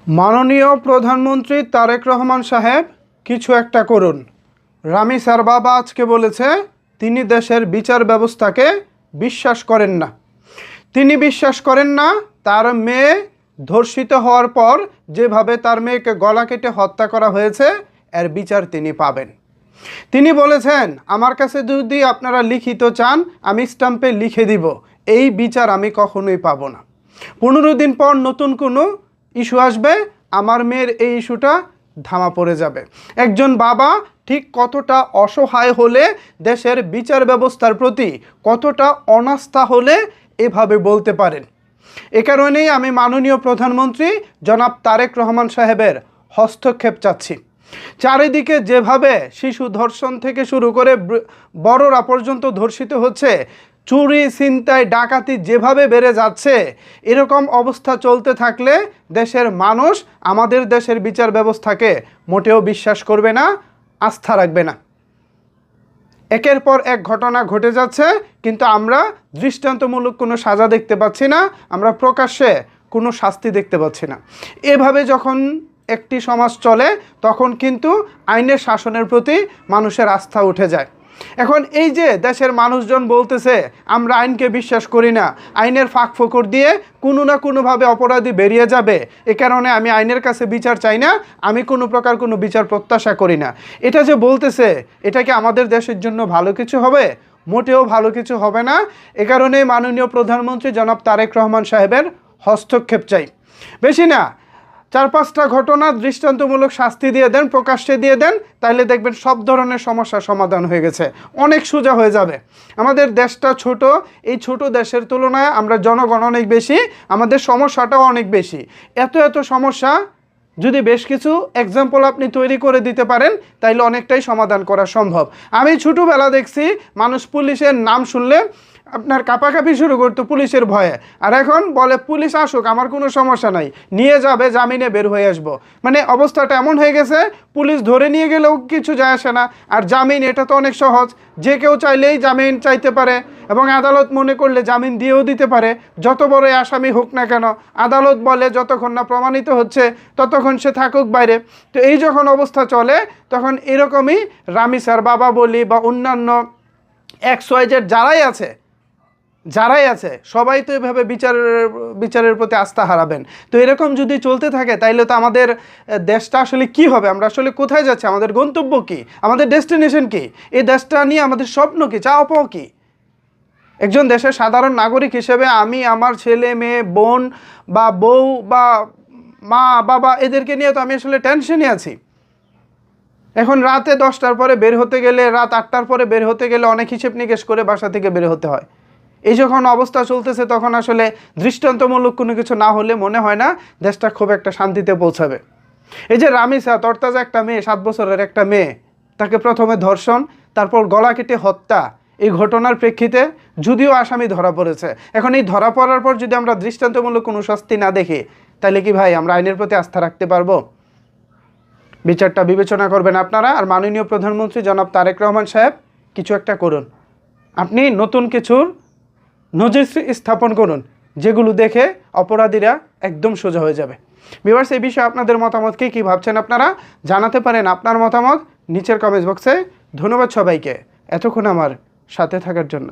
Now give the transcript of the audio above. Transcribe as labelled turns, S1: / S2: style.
S1: মাননীয় প্রধানমন্ত্রী তারেক রহমান সাহেব কিছু একটা করুন। রামি স্যার বাবা আজকে বলেছে তিনি দেশের বিচার ব্যবস্থাকে বিশ্বাস করেন না। তিনি বিশ্বাস করেন না তার মেয়ে ধর্ষিত হওয়ার পর যেভাবে তার মেয়েকে গলা কেটে হত্যা করা হয়েছে এর বিচার তিনি পাবেন। তিনি বলেছেন আমার কাছে যদি আপনারা লিখিত চান আমি স্ট্যাম্পে লিখে দিব, এই বিচার আমি কখনোই পাবো না। 15 দিন পর নতুন কোনো ইস্যু আসবে, আমার মেয়ের এই ইস্যুটা ধামা পড়ে যাবে। একজন বাবা ঠিক কতটা অসহায় হলে দেশের বিচার ব্যবস্থার প্রতি কতটা অনাস্থা হলে এভাবে বলতে পারেন। এ কারণেই আমি মাননীয় প্রধানমন্ত্রী জনাব তারেক রহমান সাহেবের হস্তক্ষেপ চাচ্ছি। চারিদিকে যেভাবে শিশু ধর্ষণ থেকে শুরু করে বড়রা পর্যন্ত ধর্ষিত হচ্ছে, চুরি ছিনতাই ডাকাতি যেভাবে বেড়ে যাচ্ছে, এরকম অবস্থা চলতে থাকলে দেশের মানুষ আমাদের দেশের বিচার ব্যবস্থাকে মোটেও বিশ্বাস করবে না, আস্থা রাখবে না। একের পর এক ঘটনা ঘটে যাচ্ছে, কিন্তু আমরা দৃষ্টান্তমূলক কোনো সাজা দেখতে পাচ্ছি না, আমরা প্রকাশ্যে কোনো শাস্তি দেখতে পাচ্ছি না। এভাবে যখন একটি সমাজ চলে তখন কিন্তু আইনের শাসনের প্রতি মানুষের আস্থা উঠে যায়। এখন এই যে দেশের মানুষজন বলতেছে আমরা আইনকে বিশ্বাস করি না, আইনের ফাঁক ফোকর দিয়ে কোনো না কোনোভাবে অপরাধী বেরিয়ে যাবে, এ কারণে আমি আইনের কাছে বিচার চাই না, আমি কোনো প্রকার কোনো বিচার প্রত্যাশা করি না, এটা যে বলতেছে এটা কি আমাদের দেশের জন্য ভালো কিছু হবে? মোটেও ভালো কিছু হবে না। এ কারণে মাননীয় প্রধানমন্ত্রী জনাব তারেক রহমান সাহেবের হস্তক্ষেপ চাই। বেশি না, 4-5টা ঘটনা দৃষ্টান্তমূলক শাস্তি দিয়ে দেন, প্রকাশ্যে দিয়ে দেন, তাইলে দেখবেন সব ধরনের সমস্যার সমাধান হয়ে গেছে, অনেক সোজা হয়ে যাবে। আমাদের দেশটা ছোট, এই ছোট দেশের তুলনায় আমরা জনগণ অনেক বেশি, আমাদের সমস্যাটাও অনেক বেশি। এত সমস্যা যদি বেশ কিছু এক্সাম্পল আপনি তৈরি করে দিতে পারেন তাইলে অনেকটাই সমাধান করা সম্ভব। আমি ছোটোবেলা দেখছি মানুষ পুলিশের নাম শুনলে আপনার কাঁপাকাঁপি শুরু করতো পুলিশের ভয়ে, আর এখন বলে পুলিশ আসুক আমার কোনো সমস্যা নাই, নিয়ে যাবে, জামিনে বের হয়ে আসবো। মানে অবস্থাটা এমন হয়ে গেছে পুলিশ ধরে নিয়ে গেলেও কিছু যায় আসে না, আর জামিন এটা তো অনেক সহজ, যে কেউ চাইলেই জামিন চাইতে পারে এবং আদালত মনে করলে জামিন দিয়েও দিতে পারে। যত বড় আসামি হোক না কেন, আদালত বলে যতক্ষণ না প্রমাণিত হচ্ছে ততক্ষণ সে থাকুক বাইরে। তো এই যখন অবস্থা চলে তখন এরকমই রামি স্যার বাবা বলি বা অন্যান্য XYZ যারাই আছে সবাই তো এভাবে বিচারের প্রতি আস্থা হারাবেন। তো এরকম যদি চলতে থাকে তাইলে তো আমাদের দেশটা আসলে কি হবে, আমরা আসলে কোথায় যাচ্ছি, আমাদের গন্তব্য কি, আমাদের ডেস্টিনেশন কি, এই দেশটা নিয়ে আমাদের স্বপ্ন কি, চাওয়া পাওয়া কি? একজন দেশের সাধারণ নাগরিক হিসেবে আমি আমার ছেলে মেয়ে বোন বা বউ বা মা বাবা এদেরকে নিয়ে তো আমি আসলে টেনশনে আছি। এখন রাতে 10টার পরে বের হতে গেলে, রাত 8টার পরে বের হতে গেলে অনেক হিসেব নিকেশ করে বাসা থেকে বের হতে হয়। এই যখন অবস্থা চলতেছে তখন আসলে দৃষ্টান্তমূলক কোনো কিছু না হলে মনে হয় না দেশটা খুব একটা শান্তিতে পৌঁছাবে। এই যে রামিসা তরতাজা একটা মেয়ে, 7 বছরের একটা মেয়ে, তাকে প্রথমে ধর্ষণ, তারপর গলা কেটে হত্যা, এই ঘটনার প্রেক্ষিতে যদিও আসামি ধরা পড়েছে, এখন এই ধরা পড়ার পর যদি আমরা দৃষ্টান্তমূলক কোনো শাস্তি না দেখি তাহলে কি ভাই আমরা আইনের প্রতি আস্থা রাখতে পারবো? বিচারটা বিবেচনা করবেন আপনারা। আর মাননীয় প্রধানমন্ত্রী জনাব তারেক রহমান সাহেব কিছু একটা করুন, আপনি নতুন কিছুর নজির স্থাপন করুন যেগুলো দেখে অপরাধীরা একদম সোজা হয়ে যাবে। ভিউয়ার্স, এই বিষয়ে আপনাদের মতামত কি ভাবছেন আপনারা জানাতে পারেন আপনার মতামত নিচের কমেন্ট বক্সে। ধন্যবাদ সবাইকে এতক্ষণ আমার সাথে থাকার জন্য।